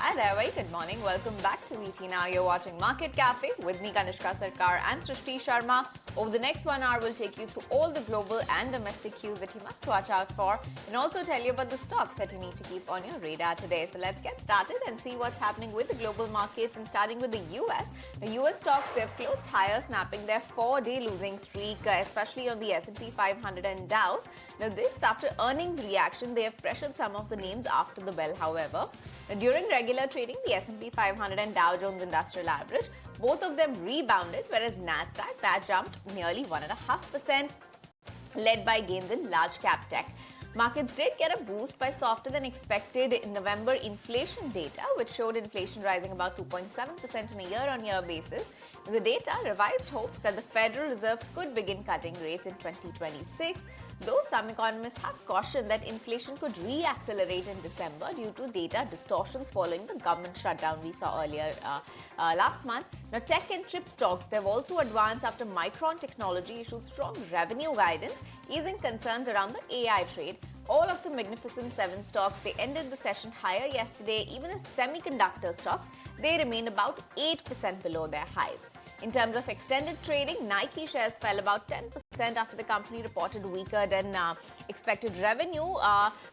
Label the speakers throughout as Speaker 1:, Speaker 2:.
Speaker 1: Hi there, very good morning. Welcome back to VT. Now you're watching Market Cafe with me, Kanishka Sarkar and Srishti Sharma. Over the next 1 hour, we'll take you through all the global and domestic cues that you must watch out for and also tell you about the stocks that you need to keep on your radar today. So let's get started and see what's happening with the global markets, and starting with the US. The US stocks, they've closed higher, snapping their 4-day losing streak, especially on the S&P 500 and Dow. Now this after earnings reaction, they have pressured some of the names after the bell, however. During regular trading, the S&P 500 and Dow Jones Industrial Average, both of them rebounded, whereas Nasdaq, that jumped nearly 1.5%, led by gains in large cap tech. Markets did get a boost by softer than expected November inflation data, which showed inflation rising about 2.7% on a year-on-year basis. The data revived hopes that the Federal Reserve could begin cutting rates in 2026, though some economists have cautioned that inflation could re-accelerate in December due to data distortions following the government shutdown we saw earlier last month. Now, tech and chip stocks, they've also advanced after Micron Technology issued strong revenue guidance, easing concerns around the AI trade. All of the Magnificent 7 stocks, they ended the session higher yesterday. Even as semiconductor stocks, they remained about 8% below their highs. In terms of extended trading, Nike shares fell about 10% after the company reported weaker than expected revenue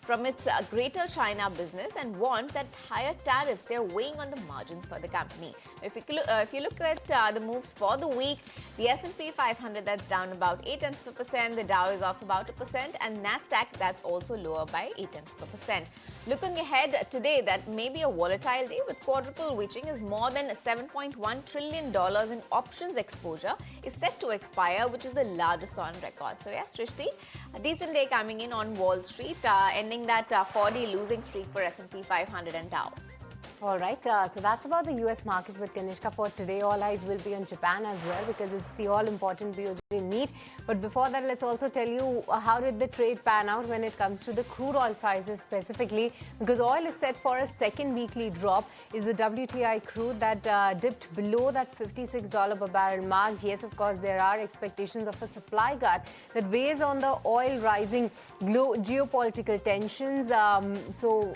Speaker 1: from its Greater China business and warned that higher tariffs, they're weighing on the margins for the company. If you look at the moves for the week, the S&P 500, that's down about 0.8%, the Dow is off about 1%, and Nasdaq, that's also lower by 0.8%. Looking ahead today, that may be a volatile day with quadruple witching, as more than $7.1 trillion in options exposure is set to expire, which is the largest on record. So yes, Srishti, a decent day coming in on Wall Street, ending that 4-day losing streak for S&P 500 and Dow.
Speaker 2: All right, so that's about the US markets, but Kanishka, for today, all eyes will be on Japan as well, because it's the all-important BOJ meet. But before that, let's also tell you how did the trade pan out when it comes to the crude oil prices specifically, because oil is set for a second weekly drop. Is the WTI crude that dipped below that $56 per barrel mark. Yes, of course, there are expectations of a supply cut that weighs on the oil rising geopolitical tensions. So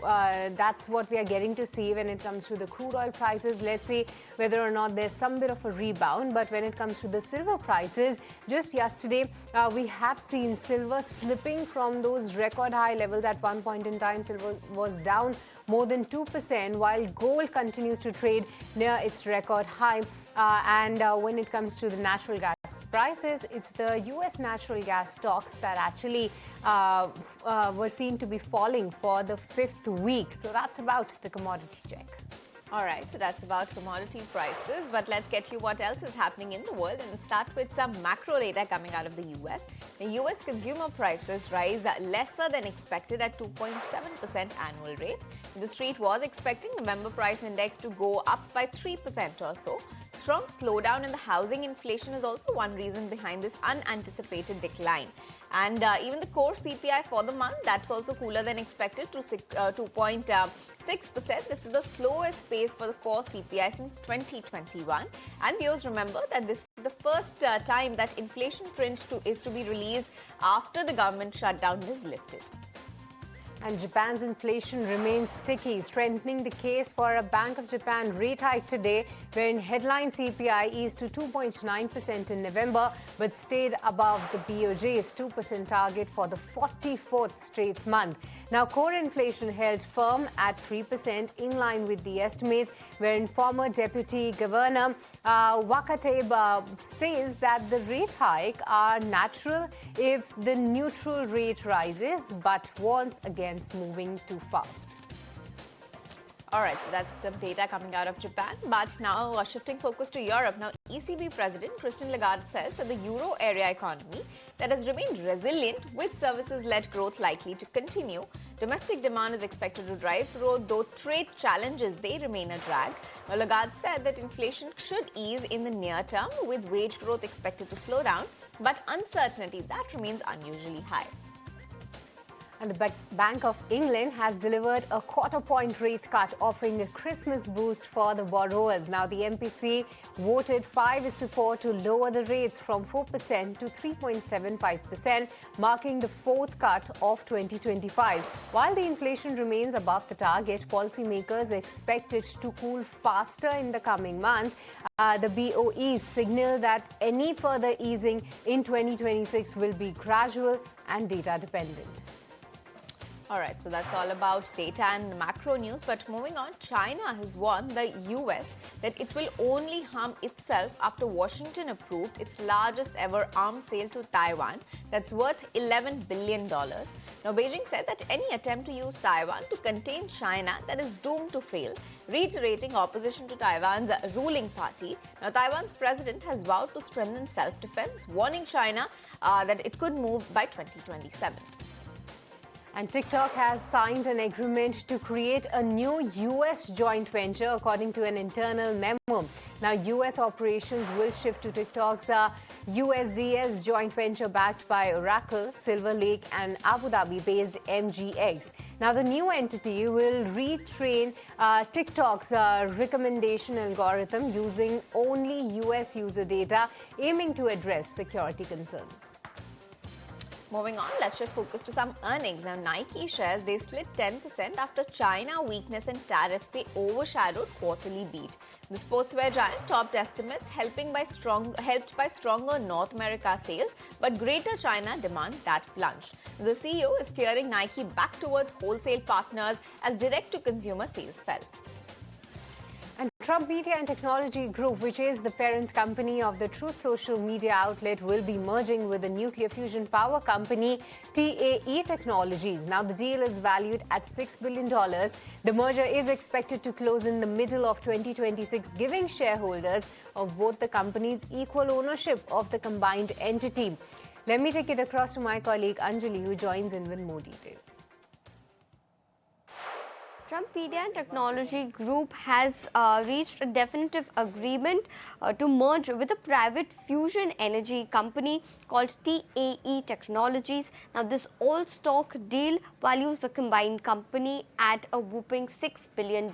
Speaker 2: that's what we are getting to see when it comes to the crude oil prices. Let's see whether or not there's some bit of a rebound. But when it comes to the silver prices, just yesterday we have seen silver slipping from those record high levels. At one point in time, silver was down more than 2%, while gold continues to trade near its record high. And when it comes to the natural gas prices, it's the US natural gas stocks that actually were seen to be falling for the 5th week. So that's about the commodity check.
Speaker 1: All right, so that's about commodity prices, but let's get you what else is happening in the world, and start with some macro data coming out of the US. The US consumer prices rise lesser than expected at 2.7% annual rate. The street was expecting November price index to go up by 3% or so. Strong slowdown in the housing inflation is also one reason behind this unanticipated decline. And even the core CPI for the month, that's also cooler than expected to 2.6%. This is the slowest pace for the core CPI since 2021. And viewers, remember that this is the first time that inflation print is to be released after the government shutdown is lifted.
Speaker 2: And Japan's inflation remains sticky, strengthening the case for a Bank of Japan rate hike today, wherein headline CPI eased to 2.9% in November, but stayed above the BOJ's 2% target for the 44th straight month. Now, core inflation held firm at 3%, in line with the estimates, wherein former Deputy Governor Wakatabe says that the rate hike are natural if the neutral rate rises, but warns against moving too fast.
Speaker 1: All right, so that's the data coming out of Japan. But now shifting focus to Europe. Now, ECB President Christine Lagarde says that the euro area economy that has remained resilient with services-led growth likely to continue. Domestic demand is expected to drive growth, though trade challenges, they remain a drag. Now, Lagarde said that inflation should ease in the near term, with wage growth expected to slow down, but uncertainty, that remains unusually high.
Speaker 2: And the Bank of England has delivered a quarter-point rate cut, offering a Christmas boost for the borrowers. Now, the MPC voted 5:4 to lower the rates from 4% to 3.75%, marking the fourth cut of 2025. While the inflation remains above the target, policymakers expect it to cool faster in the coming months. The BOEs signal that any further easing in 2026 will be gradual and data dependent.
Speaker 1: All right, so that's all about data and macro news. But moving on, China has warned the US that it will only harm itself after Washington approved its largest ever arms sale to Taiwan that's worth $11 billion. Now, Beijing said that any attempt to use Taiwan to contain China that is doomed to fail, reiterating opposition to Taiwan's ruling party. Now, Taiwan's president has vowed to strengthen self-defense, warning China that it could move by 2027.
Speaker 2: And TikTok has signed an agreement to create a new US joint venture, according to an internal memo. Now, US operations will shift to TikTok's USDS joint venture backed by Oracle, Silver Lake, and Abu Dhabi-based MGX. Now, the new entity will retrain TikTok's recommendation algorithm using only US user data, aiming to address security concerns.
Speaker 1: Moving on, let's shift focus to some earnings. Now, Nike shares, they slid 10% after China weakness and tariffs, they overshadowed quarterly beat. The sportswear giant topped estimates helped by stronger North America sales, but greater China demand that plunged. The CEO is steering Nike back towards wholesale partners as direct-to-consumer sales fell.
Speaker 2: And Trump Media and Technology Group, which is the parent company of the Truth social media outlet, will be merging with the nuclear fusion power company TAE Technologies. Now, the deal is valued at $6 billion. The merger is expected to close in the middle of 2026, giving shareholders of both the companies equal ownership of the combined entity. Let me take it across to my colleague Anjali, who joins in with more details.
Speaker 3: Trump Media and Technology Group has reached a definitive agreement to merge with a private fusion energy company called TAE Technologies. Now, this all-stock deal values the combined company at a whopping $6 billion.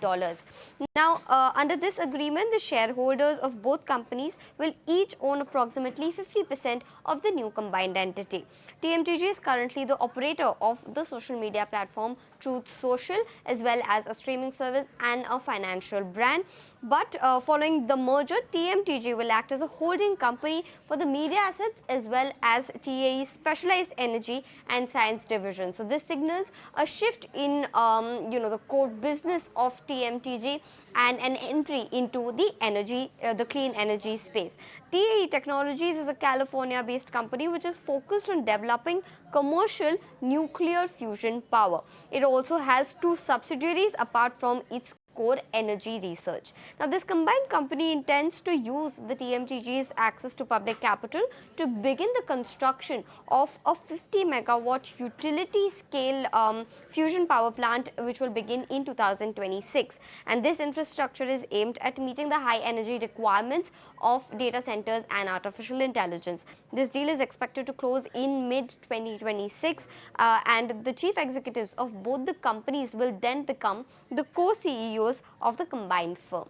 Speaker 3: Now, under this agreement, the shareholders of both companies will each own approximately 50% of the new combined entity. TMTG is currently the operator of the social media platform Truth Social, as well as a streaming service and a financial brand. But following the merger, TMTG will act as a holding company for the media assets as well as TAE's specialized energy and science division. So this signals a shift in the core business of TMTG and an entry into the clean energy space. TAE Technologies is a California-based company which is focused on developing commercial nuclear fusion power. It also has two subsidiaries apart from its core energy research. Now, this combined company intends to use the TMTG's access to public capital to begin the construction of a 50 megawatt utility scale fusion power plant, which will begin in 2026. And this infrastructure is aimed at meeting the high energy requirements of data centers and artificial intelligence. This deal is expected to close in mid-2026 and the chief executives of both the companies will then become the co-CEOs of the combined firm.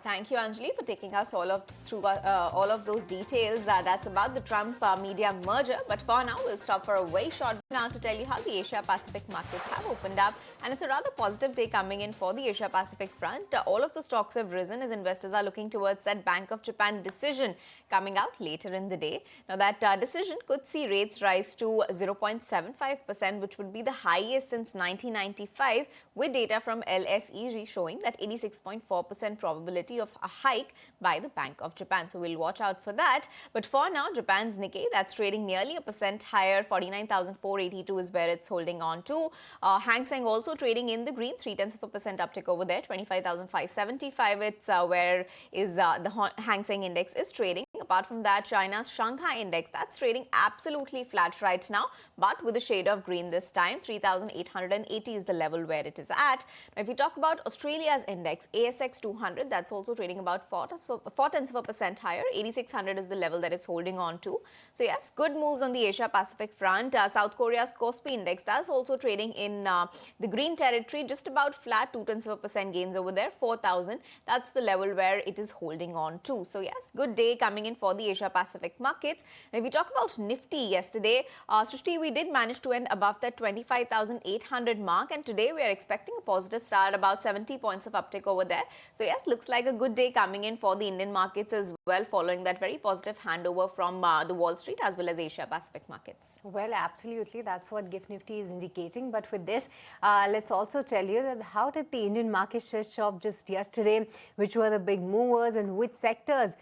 Speaker 1: Thank you, Anjali, for taking us all of those details. That's about the Trump media merger. But for now, we'll stop for a very short now to tell you how the Asia-Pacific markets have opened up. And it's a rather positive day coming in for the Asia-Pacific front. All of the stocks have risen as investors are looking towards that Bank of Japan decision coming out later in the day. Now, that decision could see rates rise to 0.75%, which would be the highest since 1995, with data from LSEG showing that 86.4% probability of a hike by the Bank of Japan. So we'll watch out for that. But for now, Japan's Nikkei, that's trading nearly 1% higher. 49,482 is where it's holding on to. Hang Seng also trading in the green, 0.3% uptick over there. 25,575. It's where is the Hang Seng index is trading. Apart from that, China's Shanghai index, that's trading absolutely flat right now, but with a shade of green this time. 3,880 is the level where it is at. Now, if we talk about Australia's index, ASX 200, that's also trading about 0.4% higher. 8,600 is the level that it's holding on to. So yes, good moves on the Asia Pacific front. South Korea's Kospi index, that's also trading in the green territory, just about flat, 0.2% gains over there. 4,000, that's the level where it is holding on to. So yes, good day coming in for the Asia Pacific markets. If we talk about Nifty yesterday, Srishti, we did manage to end above that 25,800 mark, and today we are expecting a positive start, about 70 points of uptick over there. So yes, looks like a good day coming in for the Indian markets as well, following that very positive handover from the Wall Street as well as Asia Pacific markets.
Speaker 2: Well, absolutely. That's what GIFT Nifty is indicating. But with this, let's also tell you that how did the Indian market share shop just yesterday, which were the big movers and which sectors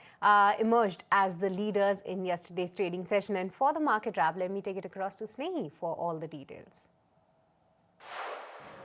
Speaker 2: emerged as the leaders in yesterday's trading session. And for the market wrap, let me take it across to Snehi for all the details.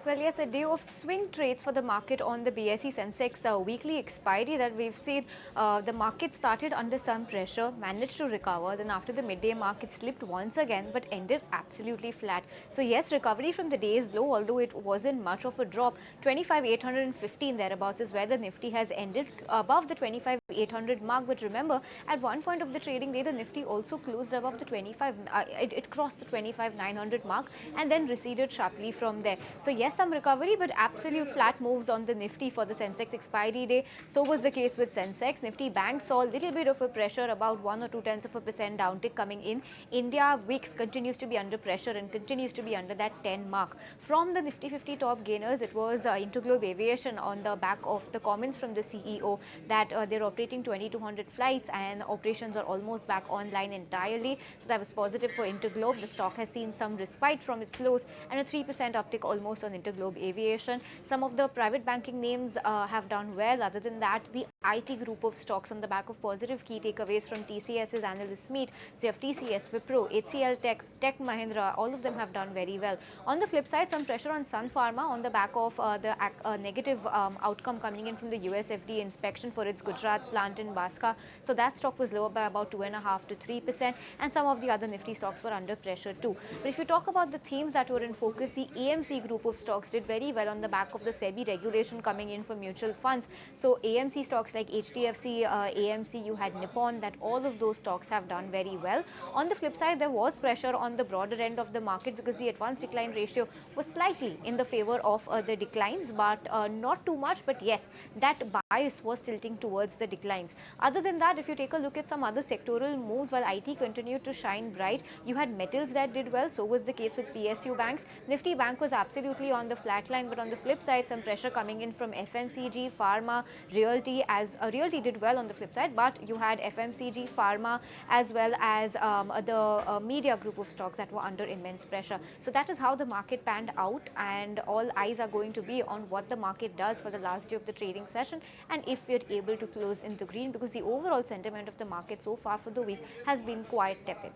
Speaker 4: Well, yes, a day of swing trades for the market on the BSE Sensex weekly expiry that we've seen. The market started under some pressure, managed to recover. Then after the midday market slipped once again, but ended absolutely flat. So yes, recovery from the day's low, although it wasn't much of a drop. 25,815 thereabouts is where the Nifty has ended, above the 25,800 mark. But remember, at one point of the trading day, the Nifty also closed above the 25. It crossed the 25,900 mark and then receded sharply from there. So yes, some recovery, but absolute flat moves on the Nifty for the Sensex expiry day. So was the case with Sensex. Nifty Bank saw a little bit of a pressure, about 1 or 0.2% downtick coming in. India VIX continues to be under pressure and continues to be under that 10 mark. From the Nifty 50 top gainers, it was Interglobe Aviation on the back of the comments from the CEO that they're operating 2,200 flights and operations are almost back online entirely. So that was positive for Interglobe. The stock has seen some respite from its lows and a 3% uptick almost on Interglobe Aviation. Some of the private banking names have done well. Other than that, the IT group of stocks on the back of positive key takeaways from TCS's analyst meet. So you have TCS, Wipro, HCL Tech Mahindra, all of them have done very well. On the flip side, some pressure on Sun Pharma on the back of the negative outcome coming in from the US FDA inspection for its Gujarat plant in Baska. So that stock was lower by about 2.5 to 3%, and some of the other Nifty stocks were under pressure too. But if you talk about the themes that were in focus, the AMC group of stocks did very well on the back of the SEBI regulation coming in for mutual funds. So AMC stocks like HDFC, AMC, you had Nippon, that all of those stocks have done very well. On the flip side, there was pressure on the broader end of the market because the advance decline ratio was slightly in the favor of the declines, but not too much. But yes, that bias was tilting towards the declines. Other than that, if you take a look at some other sectoral moves, while IT continued to shine bright, you had metals that did well. So was the case with PSU banks. Nifty Bank was absolutely on the flat line, but on the flip side, some pressure coming in from FMCG, Pharma, Realty. As Realty did well on the flip side, but you had FMCG, Pharma, as well as the media group of stocks that were under immense pressure. So that is how the market panned out, and all eyes are going to be on what the market does for the last day of the trading session, and if we're able to close in the green, because the overall sentiment of the market so far for the week has been quite tepid.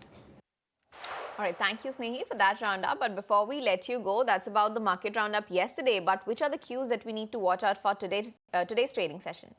Speaker 1: All right, thank you, Snehi, for that roundup. But before we let you go, that's about the market roundup yesterday. But which are the cues that we need to watch out for today's trading session?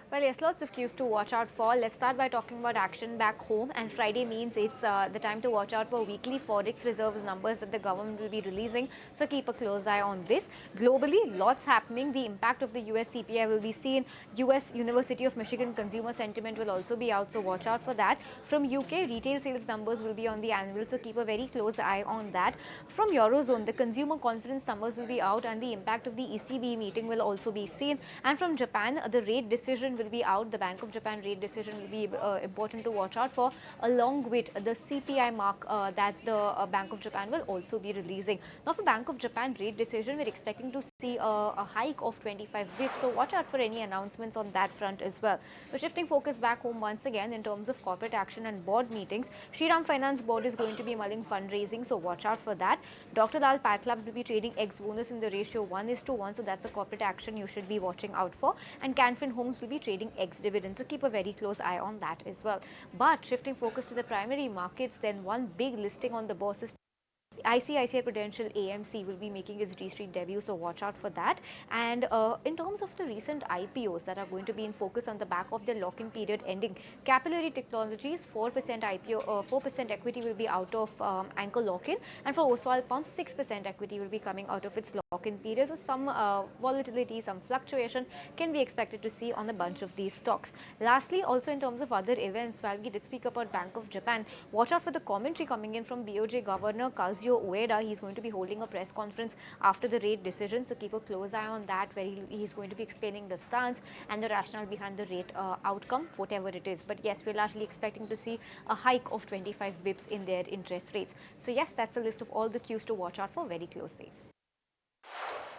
Speaker 4: Well, yes, lots of cues to watch out for. Let's start by talking about action back home. And Friday means it's the time to watch out for weekly forex reserves numbers that the government will be releasing. So keep a close eye on this. Globally, lots happening. The impact of the US CPI will be seen. US University of Michigan consumer sentiment will also be out. So watch out for that. From UK, retail sales numbers will be on the annual. So keep a very close eye on that. From Eurozone, the consumer confidence numbers will be out, and the impact of the ECB meeting will also be seen. And from Japan, the rate decision will be out. The Bank of Japan rate decision will be important to watch out for, along with the CPI mark that the Bank of Japan will also be releasing. Now, for Bank of Japan rate decision, we're expecting to see a hike of 25 bps. So watch out for any announcements on that front as well. We're shifting focus back home once again in terms of corporate action and board meetings. Shriram Finance Board is going to be mulling fundraising, so watch out for that. Dr. Lal Path Labs will be trading ex bonus in the ratio 1:1, so that's a corporate action you should be watching out for. And Canfin Homes will be trading ex dividend, so keep a very close eye on that as well. But shifting focus to the primary markets, then one big listing on the bourse is ICICI Prudential AMC will be making its D Street debut, so watch out for that. And in terms of the recent IPOs that are going to be in focus on the back of their lock-in period ending, Capillary Technologies 4% IPO, 4% equity will be out of anchor lock-in, and for Oswald Pumps 6% equity will be coming out of its lock-in period. So some volatility, some fluctuation can be expected to see on a bunch of these stocks. Lastly, also in terms of other events, while we did speak about Bank of Japan, watch out for the commentary coming in from BOJ Governor Kazuo Ueda. He's going to be holding a press conference after the rate decision, so keep a close eye on that, where he's going to be explaining the stance and the rationale behind the rate outcome, whatever it is. But yes, we're largely expecting to see a hike of 25 bips in their interest rates. So yes, that's a list of all the cues to watch out for very closely.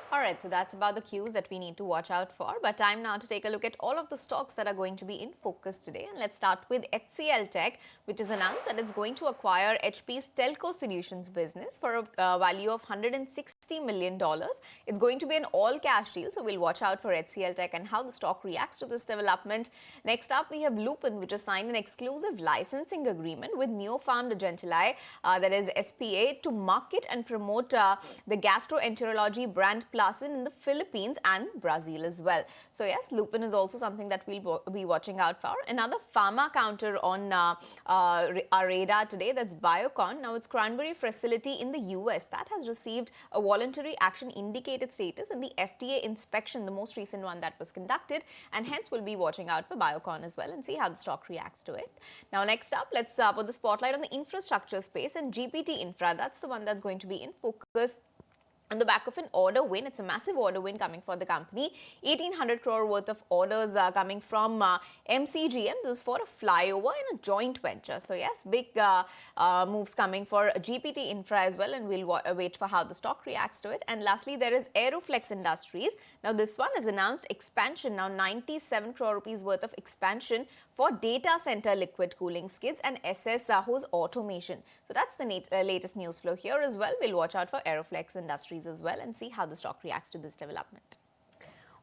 Speaker 1: All right, so that's about the cues that we need to watch out for. But time now to take a look at all of the stocks that are going to be in focus today. And let's start with HCL Tech, which has announced that it's going to acquire HP's Telco Solutions business for a value of $160 million. It's going to be an all-cash deal, so we'll watch out for HCL Tech and how the stock reacts to this development. Next up, we have Lupin, which has signed an exclusive licensing agreement with Neopharm Gentili, that is SPA, to market and promote the gastroenterology brand Placin in the Philippines and Brazil as well. So yes, Lupin is also something that we'll be watching out for. Another pharma counter on our radar today, that's Biocon. Now, its Cranberry facility in the US that has received a voluntary action indicated status in the FDA inspection, the most recent one that was conducted, and hence we'll be watching out for Biocon as well and see how the stock reacts to it. Now, next up, let's put the spotlight on the infrastructure space, and GPT Infra, that's the one that's going to be in focus on the back of an order win. It's a massive order win coming for the company. 1,800 crore worth of orders coming from MCGM. This is for a flyover in a joint venture. So yes, big moves coming for GPT Infra as well, and we'll wait for how the stock reacts to it. And lastly, there is Aeroflex Industries. Now, this one has announced expansion, now 97 crore rupees worth of expansion for data center liquid cooling skids and SS hose automation. So that's the latest news flow here as well. We'll watch out for Aeroflex Industries as well and see how the stock reacts to this development.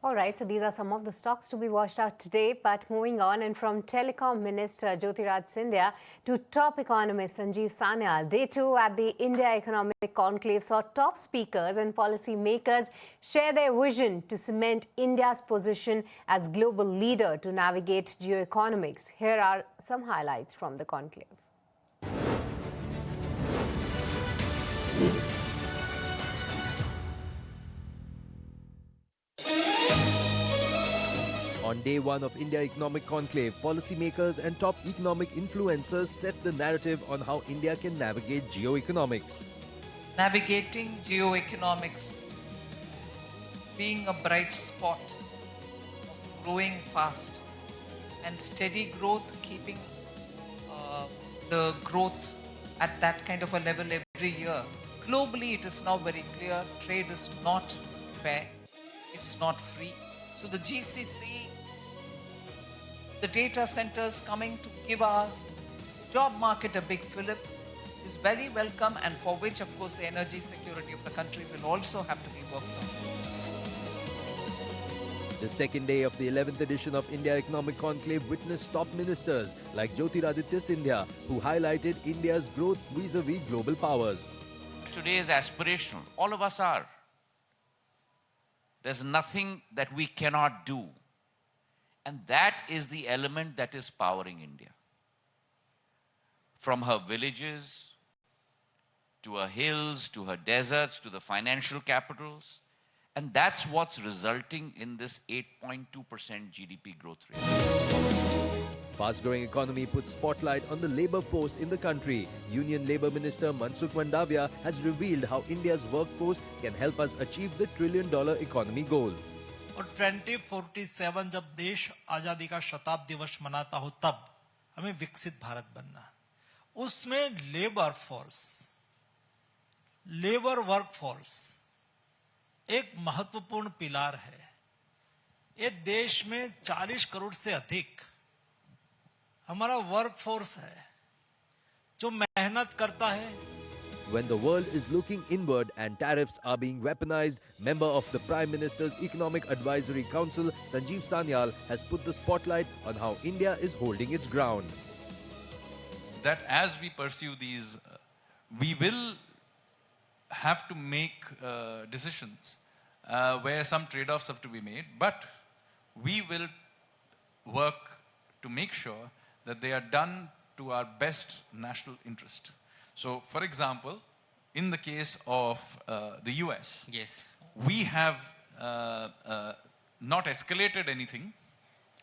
Speaker 2: All right, so these are some of the stocks to be watched out today. But moving on, and from Telecom Minister Jyotiraj Scindia to top economist Sanjeev Sanyal, day two at the India Economic Conclave saw top speakers and policy makers share their vision to cement India's position as global leader to navigate geoeconomics. Here are some highlights from the conclave.
Speaker 5: On day one of India Economic Conclave, policymakers and top economic influencers set the narrative on how India can navigate geoeconomics.
Speaker 6: Navigating geoeconomics, being a bright spot, growing fast and steady growth, keeping the growth at that kind of a level every year. Globally, it is now very clear, trade is not fair, it's not free. So the GCC, the data centers coming to give our job market a big fillip is very welcome, and for which, of course, the energy security of the country will also have to be worked on.
Speaker 5: The second day of the 11th edition of India Economic Conclave witnessed top ministers like Jyotiraditya Scindia, who highlighted India's growth vis-a-vis global powers.
Speaker 7: Today is aspirational. All of us are. There's nothing that we cannot do. And that is the element that is powering India. From her villages, to her hills, to her deserts, to the financial capitals. And that's what's resulting in this 8.2% GDP growth rate.
Speaker 5: Fast-growing economy puts spotlight on the labour force in the country. Union Labour Minister Mansukh Mandavia has revealed how India's workforce can help us achieve the $1 trillion economy goal.
Speaker 8: और 2047 जब देश आजादी का शताब्दी दिवस मनाता हो, तब हमें विकसित भारत बनना है। उसमें लेबर वर्कफोर्स एक महत्वपूर्ण पिलार है। ये देश में 40 करोड़ से अधिक हमारा वर्कफोर्स है जो मेहनत करता है।
Speaker 5: When the world is looking inward and tariffs are being weaponized, member of the Prime Minister's Economic Advisory Council, Sanjeev Sanyal, has put the spotlight on how India is holding its ground.
Speaker 9: That as we pursue these, we will have to make decisions where some trade-offs have to be made, but we will work to make sure that they are done to our best national interest. So, for example, in the case of the US,
Speaker 10: Yes.
Speaker 9: we have not escalated anything.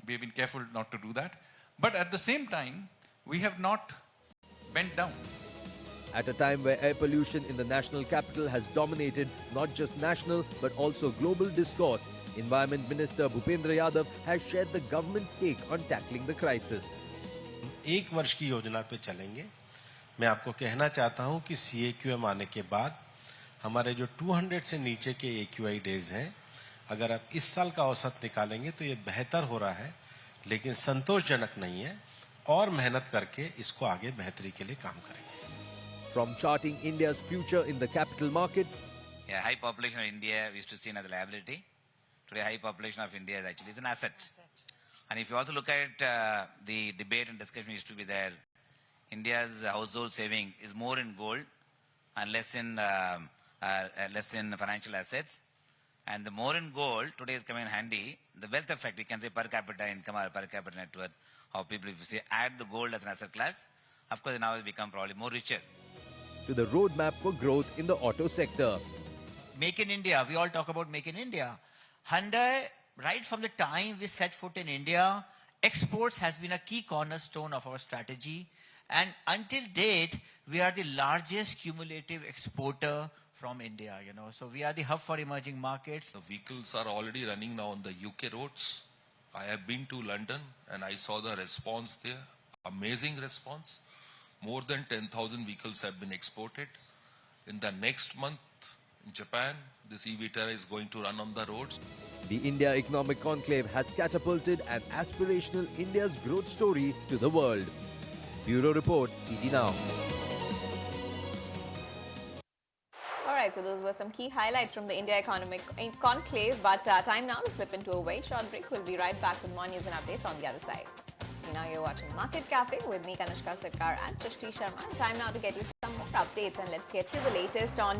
Speaker 9: We have been careful not to do that. But at the same time, we have not bent down.
Speaker 5: At a time where air pollution in the national capital has dominated not just national but also global discourse, Environment Minister Bhupendra Yadav has shared the government's take on tackling the crisis.
Speaker 10: एक वर्ष की योजना पे चलेंगे। मैं आपको कहना चाहता हूं कि CAQM आने के बाद हमारे जो 200 से नीचे के AQI डेज हैं, अगर आप इस साल का औसत निकालेंगे तो ये बेहतर हो रहा है, लेकिन संतोषजनक नहीं है और मेहनत करके इसको आगे बेहतरी के लिए काम करेंगे।
Speaker 5: From charting India's future in the capital market,
Speaker 11: high population of India we used to see as a liability. Today, high population of India is actually an asset. And if you also look at the debate and discussion used to be there, India's household saving is more in gold and less in financial assets. And the more in gold today is coming in handy. The wealth effect, we can say per capita income or per capita net worth of people, if you say add the gold as an asset class, of course now it's become probably more richer.
Speaker 5: to the roadmap for growth in the auto sector.
Speaker 12: Make in India. We all talk about Make in India. Hyundai, right from the time we set foot in India, exports has been a key cornerstone of our strategy. And until date, we are the largest cumulative exporter from India, you know. So we are the hub for emerging markets.
Speaker 13: The vehicles are already running now on the UK roads. I have been to London and I saw the response there. Amazing response. More than 10,000 vehicles have been exported. In the next month, in Japan, this eVTOL is going to run on the roads.
Speaker 5: The India Economic Conclave has catapulted an aspirational India's growth story to the world. Bureau Report, ET Now.
Speaker 1: Alright, so those were some key highlights from the India Economic Conclave, but time now to slip into a very short break. We'll be right back with more news and updates on the other side. Now you're watching Market Cafe with me, Kanushka Sarkar and Srishti Sharma. Time now to get you some more updates, and let's get you the latest on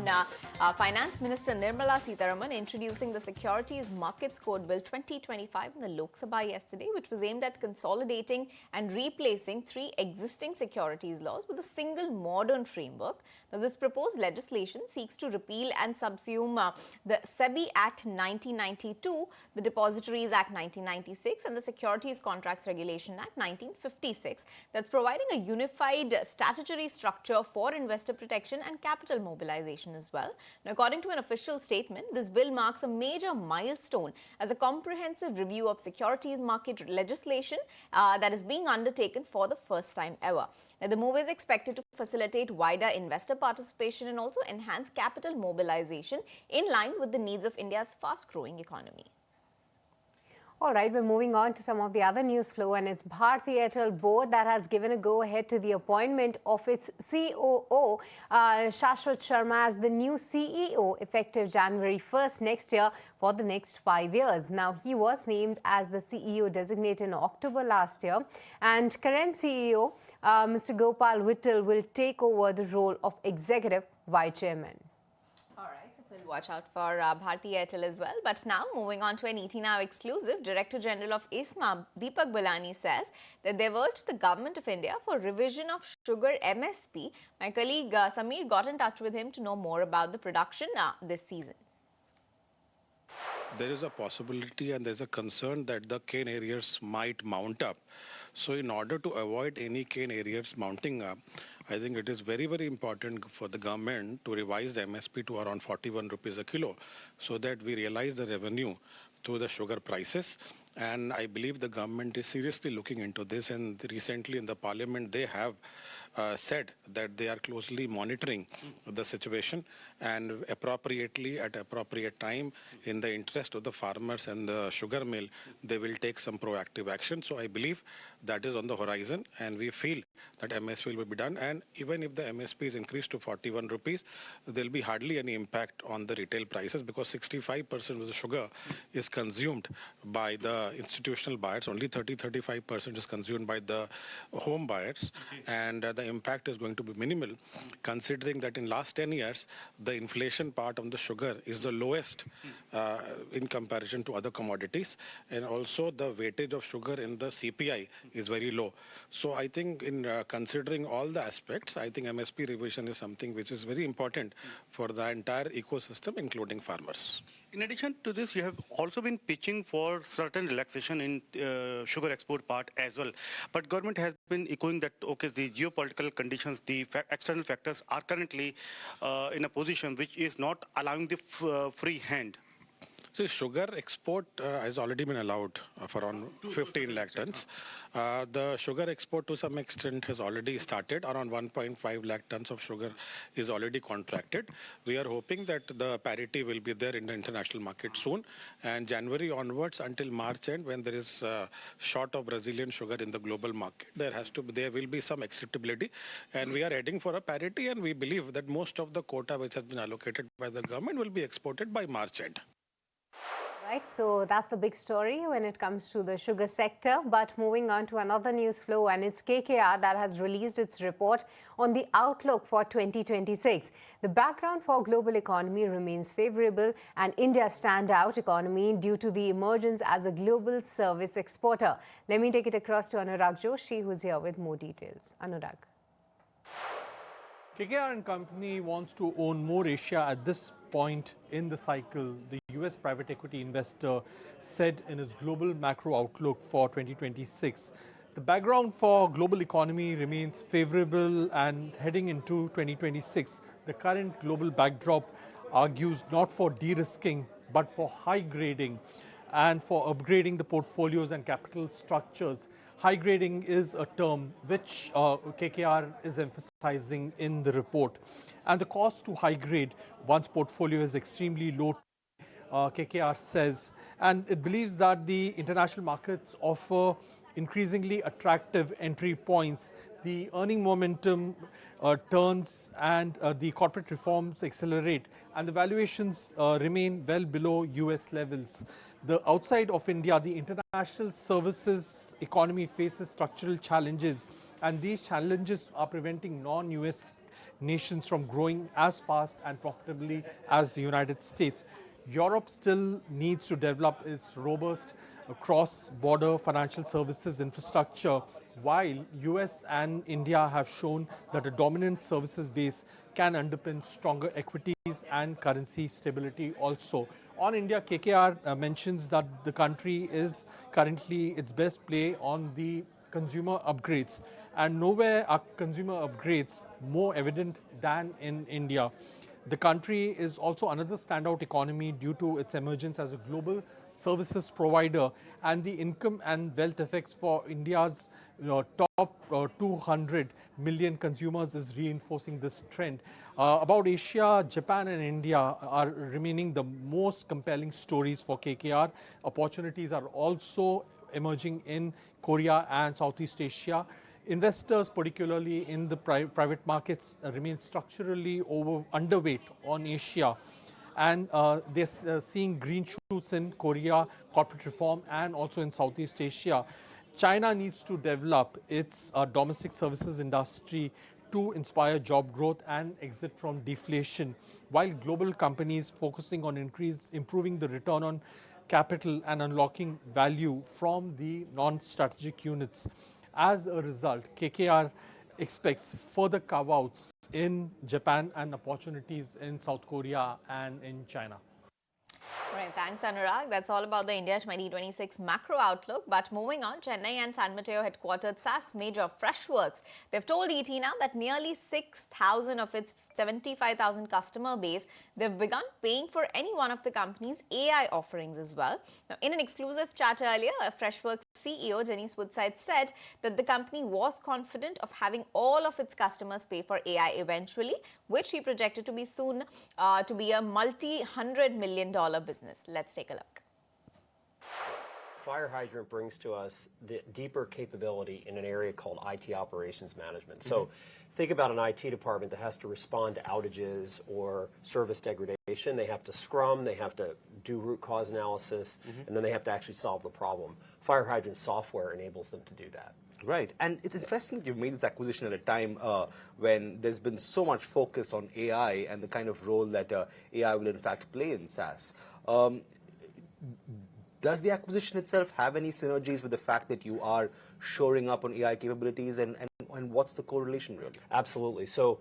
Speaker 1: Finance Minister Nirmala Sitharaman introducing the Securities Markets Code Bill 2025 in the Lok Sabha yesterday, which was aimed at consolidating and replacing 3 existing securities laws with a single modern framework. Now, this proposed legislation seeks to repeal and subsume the SEBI Act 1992, the Depositories Act 1996, and the Securities Contracts Regulation Act 1956, that's providing a unified statutory structure for investor protection and capital mobilization as well. Now, according to an official statement, this bill marks a major milestone as a comprehensive review of securities market legislation that is being undertaken for the first time ever. Now, the move is expected to facilitate wider investor participation and also enhance capital mobilization in line with the needs of India's fast-growing economy.
Speaker 2: All right, we're moving on to some of the other news flow, and it's Bharti Airtel board that has given a go-ahead to the appointment of its COO, Shashwat Sharma, as the new CEO effective January 1st next year for the next 5 years. Now, he was named as the CEO designate in October last year, and current CEO, Mr. Gopal Vittal, will take over the role of Executive Vice Chairman.
Speaker 1: We'll watch out for Bharti Airtel as well. But now, moving on to an ET Now exclusive, Director General of ISMA, Deepak Balani, says that they've urged the Government of India for revision of sugar MSP. My colleague Samir got in touch with him to know more about the production this season.
Speaker 14: There is a possibility and there's a concern that the cane arrears might mount up. So in order to avoid any cane arrears mounting up, I think it is very, very important for the government to revise the MSP to around 41 rupees a kilo so that we realize the revenue through the sugar prices. And I believe the government is seriously looking into this, and recently in the parliament they have said that they are closely monitoring the situation, and appropriately at appropriate time, in the interest of the farmers and the sugar mill, they will take some proactive action. So I believe that is on the horizon, and we feel that MSP will be done. And even if the MSP is increased to 41 rupees, there will be hardly any impact on the retail prices, because 65% of the sugar is consumed by the the institutional buyers. Only 30-35% is consumed by the home buyers, and the impact is going to be minimal, considering that in last 10 years, the inflation part on the sugar is the lowest in comparison to other commodities, and also the weightage of sugar in the CPI is very low. So I think in considering all the aspects, I think MSP revision is something which is very important for the entire ecosystem, including farmers.
Speaker 15: In addition to this, you have also been pitching for certain relaxation in sugar export part as well. But government has been echoing that, okay, the geopolitical conditions, the external factors are currently in a position which is not allowing the free hand.
Speaker 14: So sugar export has already been allowed for around 15 lakh tons. The sugar export to some extent has already started. Around 1.5 lakh tons of sugar is already contracted. We are hoping that the parity will be there in the international market soon. And January onwards until March end, when there is short of Brazilian sugar in the global market, there will be some acceptability. And we are heading for a parity, and we believe that most of the quota which has been allocated by the government will be exported by March end.
Speaker 2: Right, so that's the big story when it comes to the sugar sector. But moving on to another news flow, and it's KKR that has released its report on the outlook for 2026. The background for global economy remains favorable, and India's standout economy due to the emergence as a global service exporter. Let me take it across to Anurag Joshi, who's here with more details. Anurag.
Speaker 16: KKR and company wants to own more Asia at this point in the cycle, the US private equity investor said in its global macro outlook for 2026. The background for global economy remains favorable, and heading into 2026, the current global backdrop argues not for de-risking but for high grading and for upgrading the portfolios and capital structures. High grading is a term which KKR is emphasizing in the report. And the cost to high grade one's portfolio is extremely low, KKR says. And it believes that the international markets offer increasingly attractive entry points. The earning momentum turns, and the corporate reforms accelerate, and the valuations remain well below US levels. The outside of India, the international services economy faces structural challenges, and these challenges are preventing non-US nations from growing as fast and profitably as the United States. Europe still needs to develop its robust cross-border financial services infrastructure, while US and India have shown that a dominant services base can underpin stronger equities and currency stability also. On India, KKR mentions that the country is currently its best play on the consumer upgrades, and nowhere are consumer upgrades more evident than in India. The country is also another standout economy due to its emergence as a global services provider, and the income and wealth effects for India's top 200 million consumers is reinforcing this trend. About Asia, Japan and India are remaining the most compelling stories for KKR. Opportunities are also emerging in Korea and Southeast Asia. Investors, particularly in the private markets, remain structurally underweight on Asia. And they're seeing green shoots in Korea, corporate reform, and also in Southeast Asia. China needs to develop its domestic services industry to inspire job growth and exit from deflation, while global companies focusing on improving the return on capital and unlocking value from the non-strategic units. As a result, KKR expects further carve-outs in Japan and opportunities in South Korea and in China.
Speaker 1: All right, thanks Anurag. That's all about the India 2026 macro outlook. But moving on, Chennai and San Mateo headquartered SaaS major Freshworks, they've told ET now that nearly 6,000 of its 75,000 customer base, they've begun paying for any one of the company's AI offerings as well. Now, in an exclusive chat earlier, Freshworks CEO Janice Woodside said that the company was confident of having all of its customers pay for AI eventually, which he projected to be soon to be a multi-$100 million business. Let's take a look.
Speaker 17: Fire Hydrant brings to us the deeper capability in an area called IT operations management. So think about an IT department that has to respond to outages or service degradation. They have to scrum, they have to do root cause analysis, and then they have to actually solve the problem. Fire Hydrant software enables them to do that.
Speaker 18: Right, and it's interesting that you've made this acquisition at a time when there's been so much focus on AI and the kind of role that AI will in fact play in SaaS. Does the acquisition itself have any synergies with the fact that you are shoring up on AI capabilities, and what's the correlation really?
Speaker 17: Absolutely. So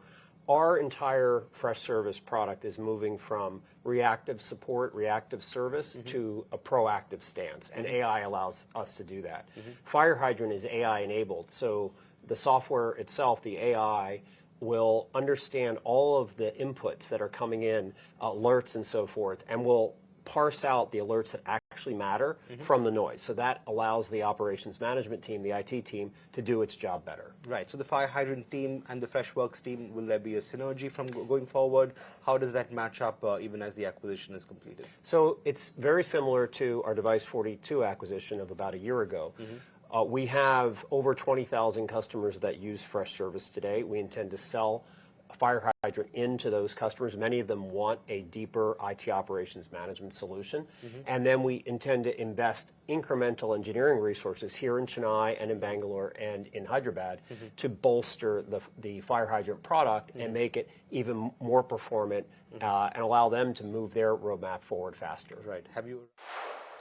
Speaker 17: our entire Fresh Service product is moving from reactive support, reactive service to a proactive stance, and AI allows us to do that. Fire Hydrant is AI enabled, so the software itself, the AI, will understand all of the inputs that are coming in, alerts and so forth, and will parse out the alerts that actually matter from the noise. So that allows the operations management team, the IT team, to do its job better.
Speaker 18: Right. So the Fire Hydrant team and the Freshworks team, will there be a synergy from going forward? How does that match up even as the acquisition is completed?
Speaker 17: So it's very similar to our Device 42 acquisition of about a year ago. We have over 20,000 customers that use Fresh Service today. We intend to sell Fire Hydrant into those customers. Many of them want a deeper IT operations management solution. And then we intend to invest incremental engineering resources here in Chennai and in Bangalore and in Hyderabad to bolster the Fire Hydrant product and make it even more performant and allow them to move their roadmap forward faster.
Speaker 18: Right. Have you...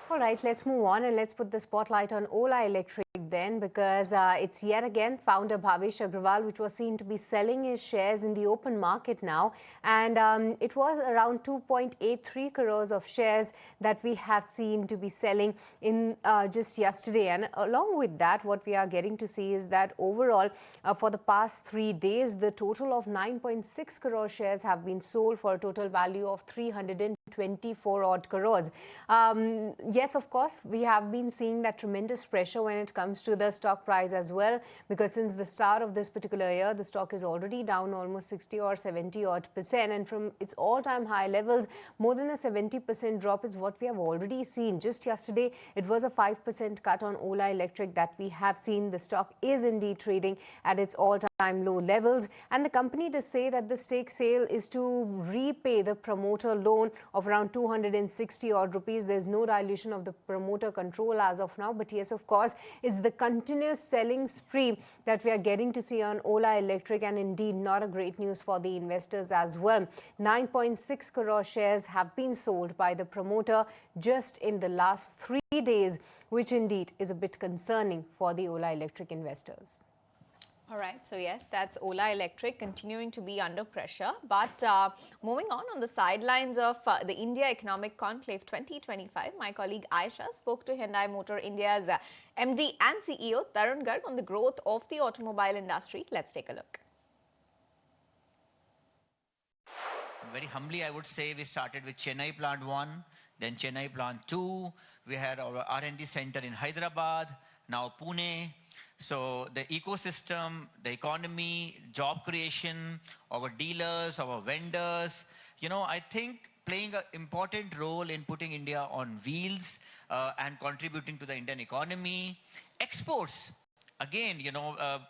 Speaker 2: All right, let's move on and let's put the spotlight on Ola Electric then, because it's yet again founder Bhavesh Agrawal, which was seen to be selling his shares in the open market now. And it was around 2.83 crores of shares that we have seen to be selling in just yesterday. And along with that, what we are getting to see is that overall, for the past 3 days, the total of 9.6 crore shares have been sold for a total value of 324 odd crores. Yes, of course, we have been seeing that tremendous pressure when it comes to the stock price as well, because since the start of this particular year, the stock is already down almost 60 or 70 odd percent, and from its all-time high levels, more than a 70% drop is what we have already seen. Just yesterday, it was a 5% cut on Ola Electric that we have seen. The stock is indeed trading at its all-time low levels, and the company does say that the stake sale is to repay the promoter loan of around 260 odd rupees. There's no dilution of the promoter control as of now, but yes, of course, it's the continuous selling spree that we are getting to see on Ola Electric, and indeed not a great news for the investors as well. 9.6 crore shares have been sold by the promoter just in the last 3 days, which indeed is a bit concerning for the Ola Electric investors.
Speaker 1: All right, so yes, that's Ola Electric continuing to be under pressure. But moving on the sidelines of the India Economic Conclave 2025, my colleague Aisha spoke to Hyundai Motor India's MD and CEO Tarun Garg on the growth of the automobile industry. Let's take a look.
Speaker 12: Very humbly, I would say we started with Chennai Plant 1, then Chennai Plant 2. We had our R&D center in Hyderabad, now Pune. So the ecosystem, the economy, job creation, our dealers, our vendors, I think playing an important role in putting India on wheels and contributing to the Indian economy. Exports, again,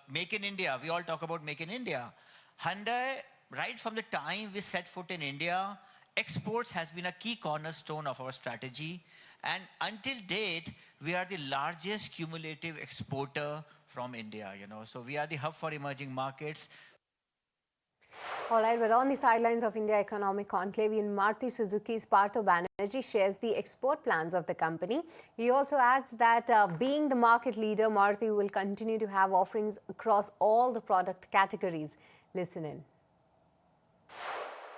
Speaker 12: make in India. We all talk about make in India. Hyundai, right from the time we set foot in India, exports has been a key cornerstone of our strategy. And until date, we are the largest cumulative exporter from India, So we are the hub for emerging markets.
Speaker 2: All right, but on the sidelines of India Economic Conclave, in Maruti Suzuki's Partho Banerjee shares the export plans of the company. He also adds that being the market leader, Maruti will continue to have offerings across all the product categories. Listen in.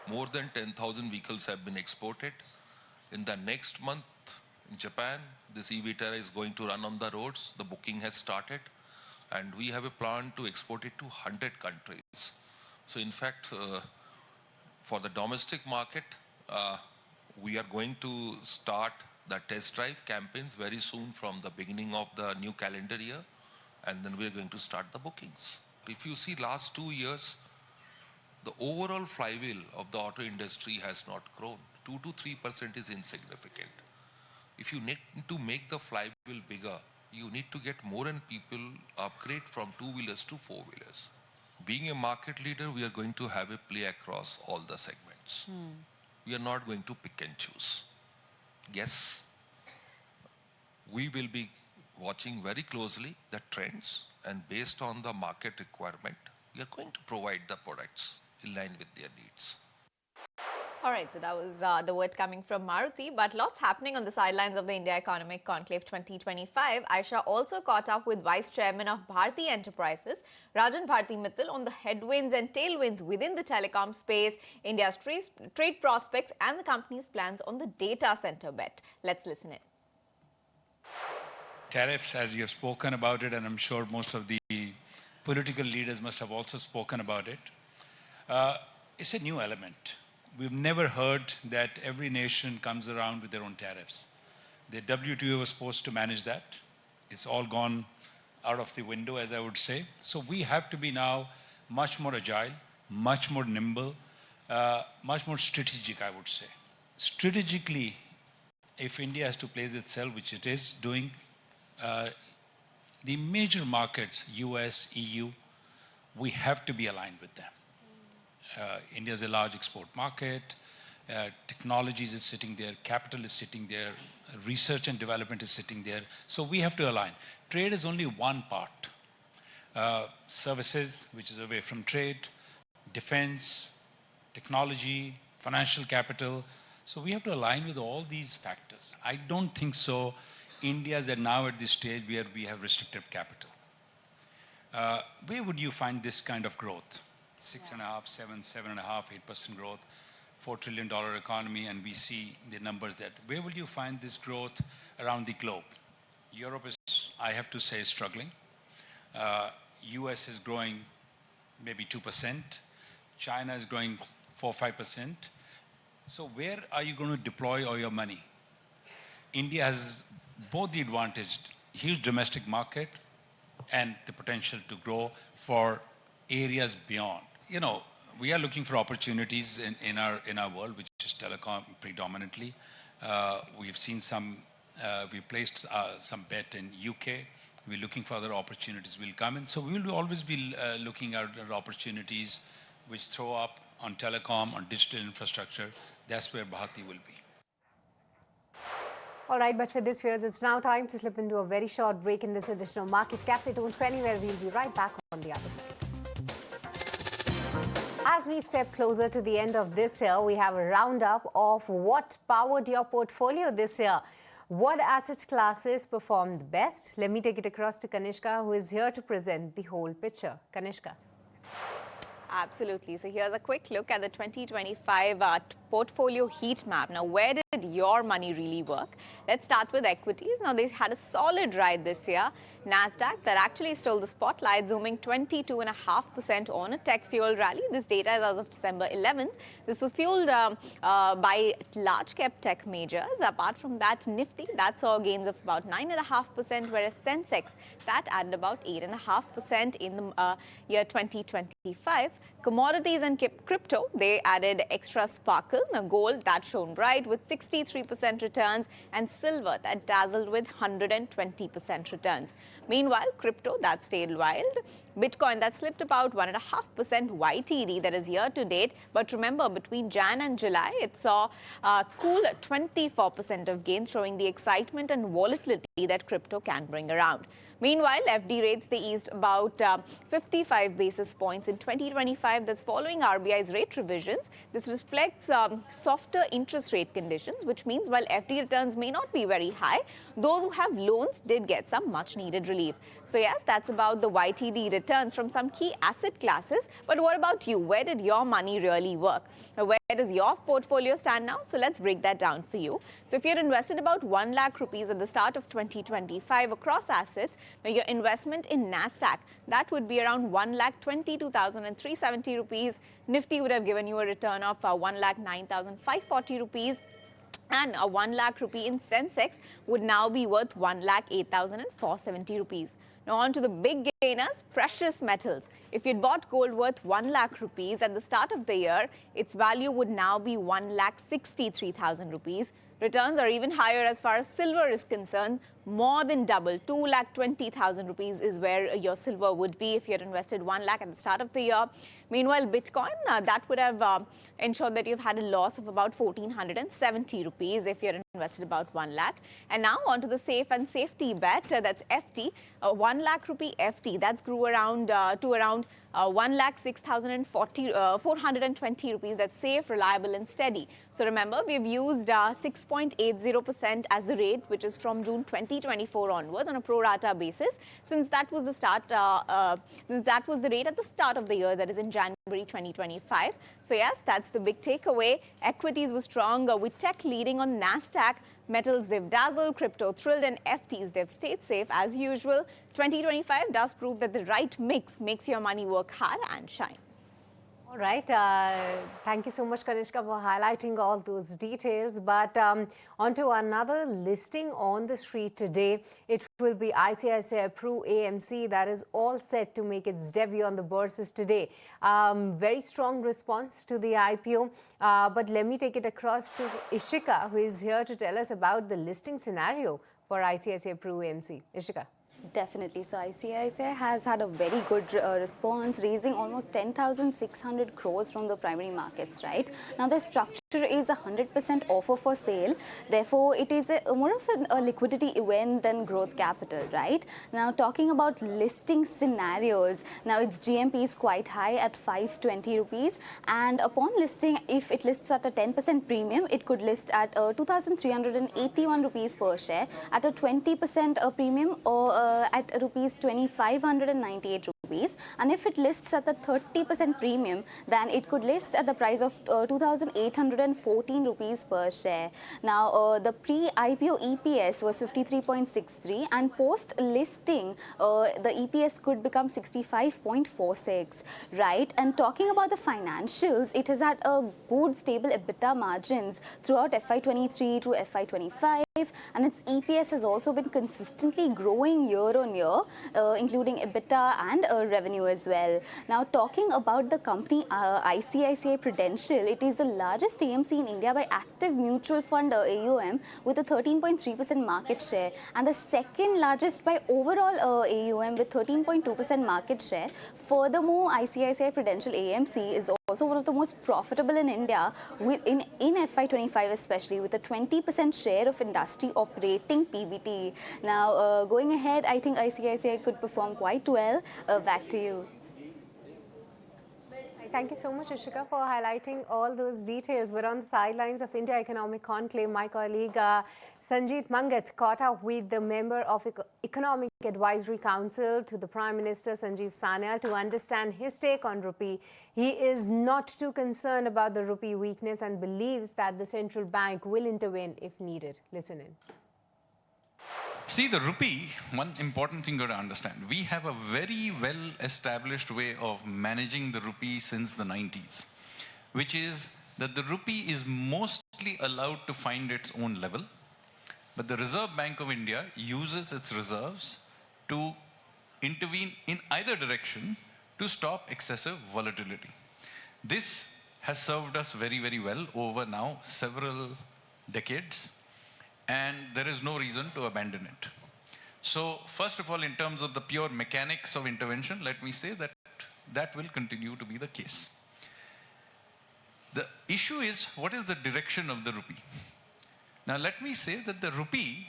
Speaker 13: More than 10,000 vehicles have been exported. In the next month, in Japan, this e-Vitara is going to run on the roads. The booking has started. And we have a plan to export it to 100 countries. So in fact, for the domestic market, we are going to start the test drive campaigns very soon from the beginning of the new calendar year. And then we are going to start the bookings. If you see last 2 years, the overall flywheel of the auto industry has not grown. 2 to 3% is insignificant. If you need to make the flywheel bigger, you need to get more and people upgrade from two-wheelers to four-wheelers. Being a market leader, we are going to have a play across all the segments. We are not going to pick and choose. Yes, we will be watching very closely the trends, and based on the market requirement, we are going to provide the products in line with their needs.
Speaker 1: All right, so that was the word coming from Maruti, but lots happening on the sidelines of the India Economic Conclave 2025. Aisha also caught up with Vice Chairman of Bharti Enterprises, Rajan Bharti Mittal, on the headwinds and tailwinds within the telecom space, India's trade prospects, and the company's plans on the data center bet. Let's listen in.
Speaker 19: Tariffs, as you have spoken about it, and I'm sure most of the political leaders must have also spoken about it, it's a new element. We've never heard that every nation comes around with their own tariffs. The WTO was supposed to manage that. It's all gone out of the window, as I would say. So we have to be now much more agile, much more nimble, much more strategic, I would say. Strategically, if India has to place itself, which it is doing, the major markets, US, EU, we have to be aligned with them. India is a large export market, technologies is sitting there, capital is sitting there, research and development is sitting there. So we have to align. Trade is only one part. Services, which is away from trade, defense, technology, financial capital. So we have to align with all these factors. I don't think so. India is now at this stage where we have restricted capital. Where would you find this kind of growth? 6.5%, 7.5%, 8% growth, $4 trillion economy, and we see the numbers that. Where will you find this growth around the globe? Europe is, I have to say, struggling. US is growing maybe 2%. China is growing 4-5%. So where are you going to deploy all your money? India has both the advantage, huge domestic market, and the potential to grow for areas beyond. You know, we are looking for opportunities in our world, which is telecom predominantly. We've seen some, we placed some bet in UK. We're looking for other opportunities will come in. So we will always be looking at opportunities which throw up on telecom, on digital infrastructure. That's where Bharti will be.
Speaker 2: All right, but for this, viewers, it's now time to slip into a very short break in this edition of Market Cafe. Don't go anywhere. We'll be right back on the other side. As we step closer to the end of this year, we have a roundup of what powered your portfolio this year. What asset classes performed best? Let me take it across to Kanishka, who is here to present the whole picture. Kanishka.
Speaker 1: Absolutely. So here's a quick look at the 2025 portfolio heat map. Now, where did your money really work? Let's start with equities. Now, they had a solid ride this year. NASDAQ, that actually stole the spotlight, zooming 22.5% on a tech-fueled rally. This data is as of December 11th. This was fueled by large-cap tech majors. Apart from that, Nifty, that saw gains of about 9.5%, whereas sensex, that added about 8.5% in the year 2025. Commodities and crypto, they added extra sparkle. Now, gold, that shone bright with 63% returns, and silver, that dazzled with 120% returns. Meanwhile, crypto, that stayed wild. Bitcoin, that slipped about 1.5% YTD, that is year to date. But remember, between Jan and July, it saw a cool 24% of gains, showing the excitement and volatility that crypto can bring around. Meanwhile, FD rates, they eased about 55 basis points in 2025. That's following RBI's rate revisions. This reflects softer interest rate conditions, which means while FD returns may not be very high, those who have loans did get some much needed relief. So yes, that's about the YTD returns from some key asset classes. But what about you? Where did your money really work? Now, where does your portfolio stand now? So let's break that down for you. So if you're invested about 1 lakh rupees at the start of 2025 across assets, now your investment in NASDAQ, that would be around 1,22,370 rupees. Nifty would have given you a return of 1,09,540 rupees. And a 1 lakh rupee in Sensex would now be worth 1,08,470 rupees. Now on to the big Containers, precious metals. If you'd bought gold worth 1 lakh rupees at the start of the year, its value would now be 1,63,000 rupees. Returns are even higher as far as silver is concerned, more than double. 2,20,000 rupees is where your silver would be if you had invested 1 lakh at the start of the year. Meanwhile, Bitcoin, that would have ensured that you've had a loss of about 1,470 rupees if you had invested about 1 lakh. And now on to the safe and safety bet, that's FT, 1 lakh rupee FT. That's grew around to around 1,06,420 rupees. That's safe, reliable and steady. So remember, we've used 6.80% as the rate, which is from June 2024 onwards on a pro rata basis, since that was the start, since that was the rate at the start of the year, that is in January 2025. So yes, that's the big takeaway. Equities were strong with tech leading on Nasdaq. Metals, they've dazzled, crypto thrilled, and FTs, they've stayed safe as usual. 2025 does prove that the right mix makes your money work hard and shine.
Speaker 2: All right. Thank you so much, Kanishka, for highlighting all those details. But on to another listing on the street today. It will be ICICI Pru AMC that is all set to make its debut on the bourses today. Very strong response to the IPO. But let me take it across to Ishika, who is here to tell us about the listing scenario for ICICI Pru AMC. Ishika.
Speaker 20: Definitely. So ICICI has had a very good response, raising almost 10,600 crores from the primary markets, right? Now the structure is 100% offer for sale. Therefore, it is more of a liquidity event than growth capital, right? Now talking about listing scenarios, now its GMP is quite high at 520 rupees. And upon listing, if it lists at a 10% premium, it could list at 2,381 rupees per share at a 20% premium or at rupees 2,598 rupees, and if it lists at the 30% premium, then it could list at the price of 2,814 rupees per share. Now the pre-IPO EPS was 53.63 and post-listing the EPS could become 65.46, right? And talking about the financials, it has had a good stable EBITDA margins throughout FY23 to FY25, and its EPS has also been consistently growing year on year, including EBITDA and revenue as well. Now talking about the company ICICI Prudential, it is the largest AMC in India by active mutual fund AUM with a 13.3% market share, and the second largest by overall AUM with 13.2% market share. Furthermore, ICICI Prudential AMC is also one of the most profitable in India in FY25 especially, with a 20% share of industry operating PBT. Now going ahead, I think ICICI could perform quite well. Back to you.
Speaker 2: Thank you so much, Ishika, for highlighting all those details. But on the sidelines of India Economic Conclave, my colleague Sanjeet Mangat caught up with the member of Economic Advisory Council to the Prime Minister, Sanjeev Sanyal, to understand his take on rupee. He is not too concerned about the rupee weakness and believes that the central bank will intervene if needed. Listen in.
Speaker 9: See, the rupee, one important thing you got to understand, we have a very well established way of managing the rupee since the 90s, which is that the rupee is mostly allowed to find its own level, but the Reserve Bank of India uses its reserves to intervene in either direction to stop excessive volatility. This has served us very, very well over now several decades, and there is no reason to abandon it. So first of all, in terms of the pure mechanics of intervention, let me say that that will continue to be the case. The issue is, what is the direction of the rupee? Now let me say that the rupee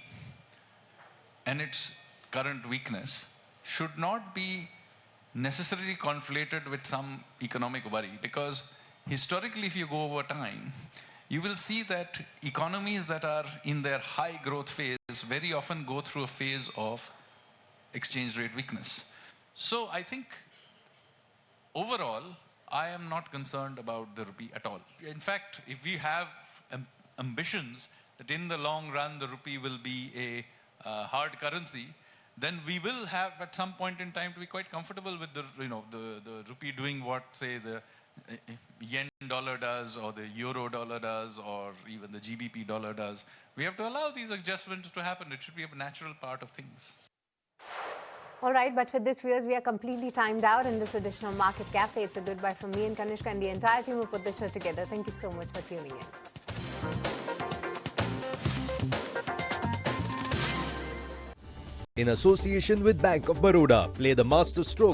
Speaker 9: and its current weakness should not be necessarily conflated with some economic worry, because historically, if you go over time, you will see that economies that are in their high growth phase very often go through a phase of exchange rate weakness. So I think overall, I am not concerned about the rupee at all. In fact, if we have ambitions that in the long run the rupee will be a hard currency, then we will have at some point in time to be quite comfortable with the rupee doing what, say, the yen dollar does, or the euro dollar does, or even the GBP dollar does. We have to allow these adjustments to happen. It should be a natural part of things.
Speaker 2: All right, but for this, viewers, we are completely timed out in this edition of Market Cafe. It's a goodbye from me and Kanishka and the entire team who put the show together. Thank you so much for tuning in.
Speaker 5: In association with Bank of Baroda, play the master stroke